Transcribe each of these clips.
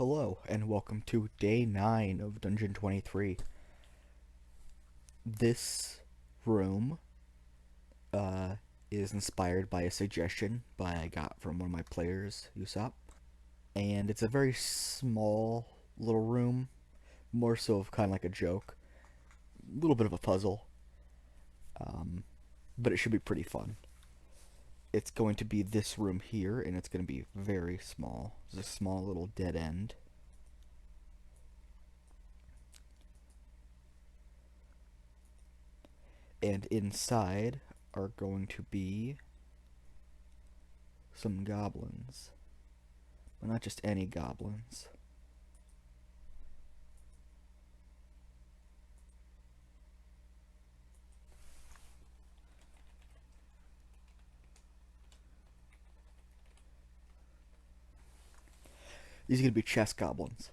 Hello, and welcome to day 9 of Dungeon 23. This room uh, is inspired by a suggestion I got from one of my players, Usopp. And it's a very small little room, more so of kind of like a joke. A little bit of a puzzle, but it should be pretty fun. It's going to be this room here, and it's going to be very small. There's a small little dead end. And inside are going to be some goblins. But not just any goblins. These are going to be chest goblins.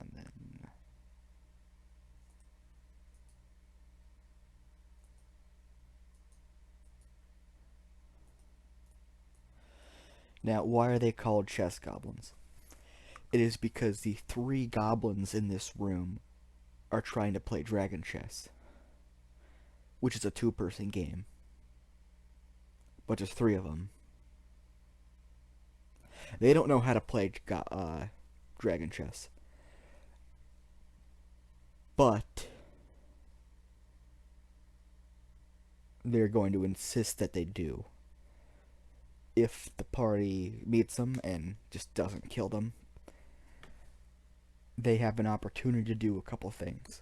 And then now, why are they called chest goblins? It is because the 3 goblins in this room are trying to play dragon chess, which is a 2-person game. But there's 3 of them. They don't know how to play dragon chess. But they're going to insist that they do. If the party meets them and just doesn't kill them, they have an opportunity to do a couple things.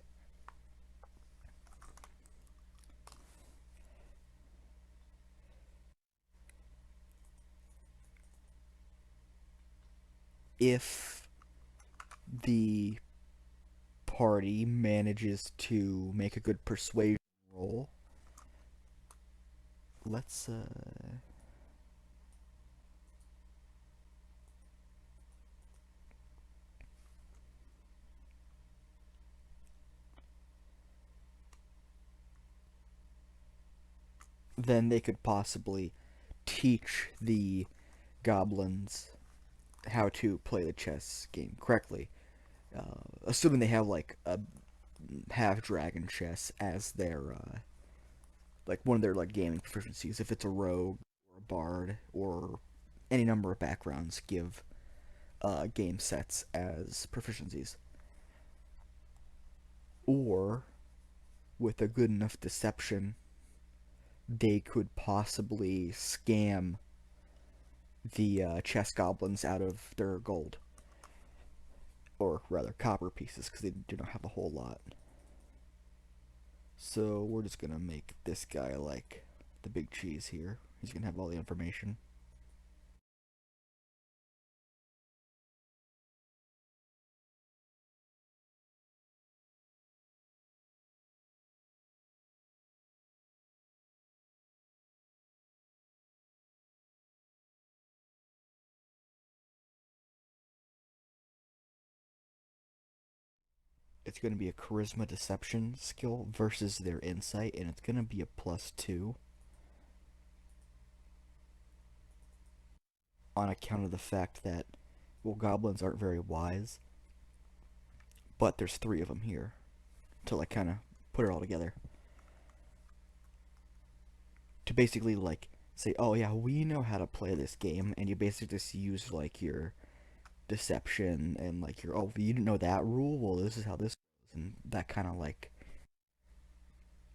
If the party manages to make a good persuasion roll, let's then they could possibly teach the goblins how to play the chess game correctly. Assuming they have like a half dragon chess as their like one of their like gaming proficiencies. If it's a rogue or a bard or any number of backgrounds give game sets as proficiencies. Or with a good enough deception, they could possibly scam the chess goblins out of their gold. Or rather, copper pieces, because they do not have a whole lot. So we're just going to make this guy like the big cheese here. He's going to have all the information. It's going to be a charisma deception skill versus their insight, and it's going to be a +2 on account of the fact that, well, goblins aren't very wise, but there's 3 of them here to like kind of put it all together. To basically like say, oh yeah, we know how to play this game, and you basically just use like your deception and like your, oh, you didn't know that rule, well, this is how this goes, and that kind of like,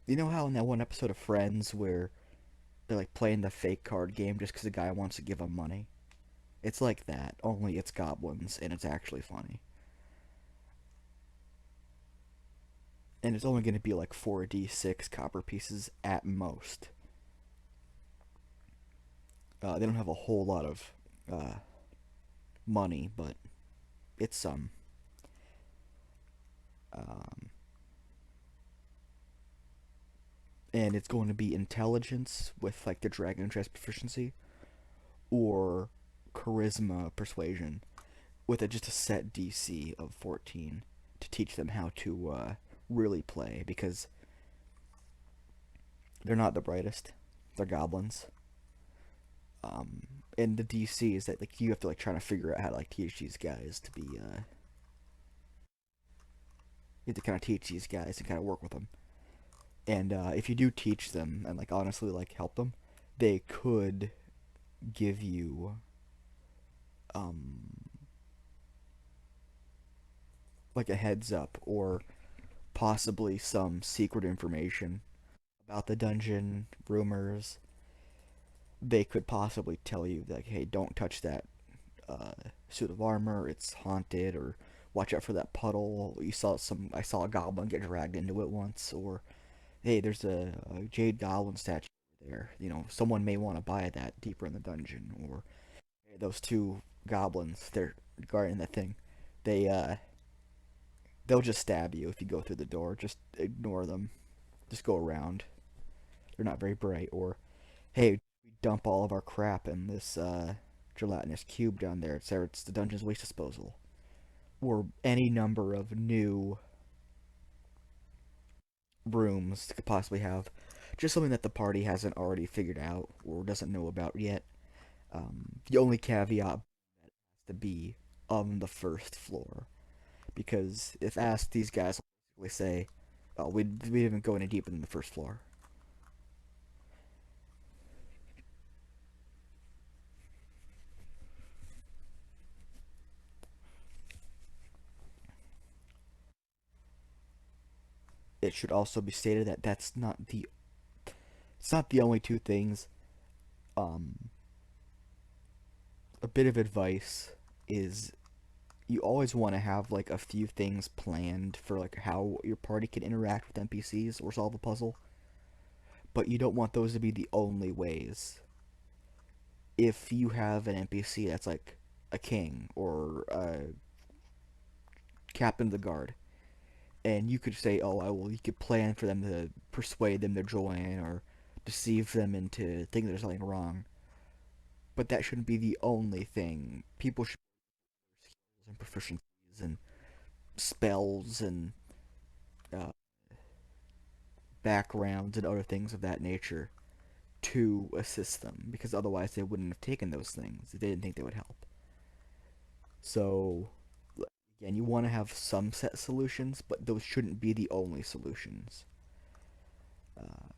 you know how in that one episode of Friends where they're like playing the fake card game just because the guy wants to give them money? It's like that, only it's goblins and it's actually funny. And it's only going to be like 4d6 copper pieces at most. They don't have a whole lot of money, but it's some. And it's going to be intelligence with like the dragon chess proficiency, or charisma persuasion with just a set DC of 14 to teach them how to really play, because they're not the brightest. They're goblins. And the DC is that like you have to like try to figure out how to like teach these guys to be you have to kind of teach these guys and kind of work with them. And if you do teach them and like honestly like help them, they could give you um like a heads up or possibly some secret information about the dungeon, rumors. They could possibly tell you like, hey, don't touch that uh, suit of armor. It's haunted, or watch out for that puddle. I saw a goblin get dragged into it once, or hey, there's a jade goblin statue there. You know, someone may want to buy that deeper in the dungeon, or hey, those two goblins, they're guarding that thing. They they'll just stab you if you go through the door. Just ignore them. Just go around. They're not very bright. Or hey, we dump all of our crap in this gelatinous cube down there. It's the dungeon's waste disposal. Or any number of new rooms that could possibly have just something that the party hasn't already figured out or doesn't know about yet. The only caveat has to be on the first floor, because if asked, these guys will basically say, "Oh, we didn't go any deeper than the first floor." It should also be stated that it's not the only two things. Um, a bit of advice is you always want to have like a few things planned for like how your party can interact with NPCs or solve a puzzle, but you don't want those to be the only ways. If you have an NPC that's like a king or a captain of the guard, and you could say, "Oh, you could plan for them to persuade them to join or deceive them into thinking there's something wrong," but that shouldn't be the only thing. People should have skills and proficiencies and spells and uh, backgrounds and other things of that nature to assist them, because otherwise they wouldn't have taken those things if they didn't think they would help. So, again, you want to have some set solutions, but those shouldn't be the only solutions. Uh,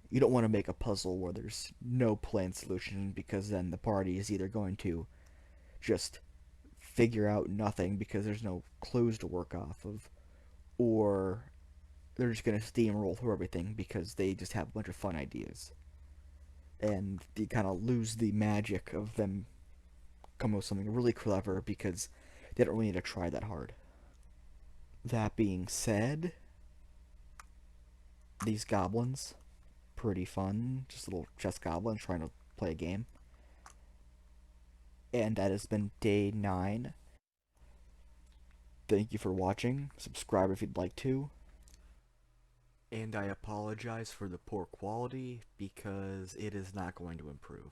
you don't want to make a puzzle where there's no planned solution, because then the party is either going to just figure out nothing because there's no clues to work off of, or they're just going to steamroll through everything because they just have a bunch of fun ideas. And you kind of lose the magic of them coming with something really clever because they don't really need to try that hard. That being said, these goblins, pretty fun. Just little chess goblins trying to play a game. And that has been day 9. Thank you for watching. Subscribe if you'd like to. And I apologize for the poor quality because it is not going to improve.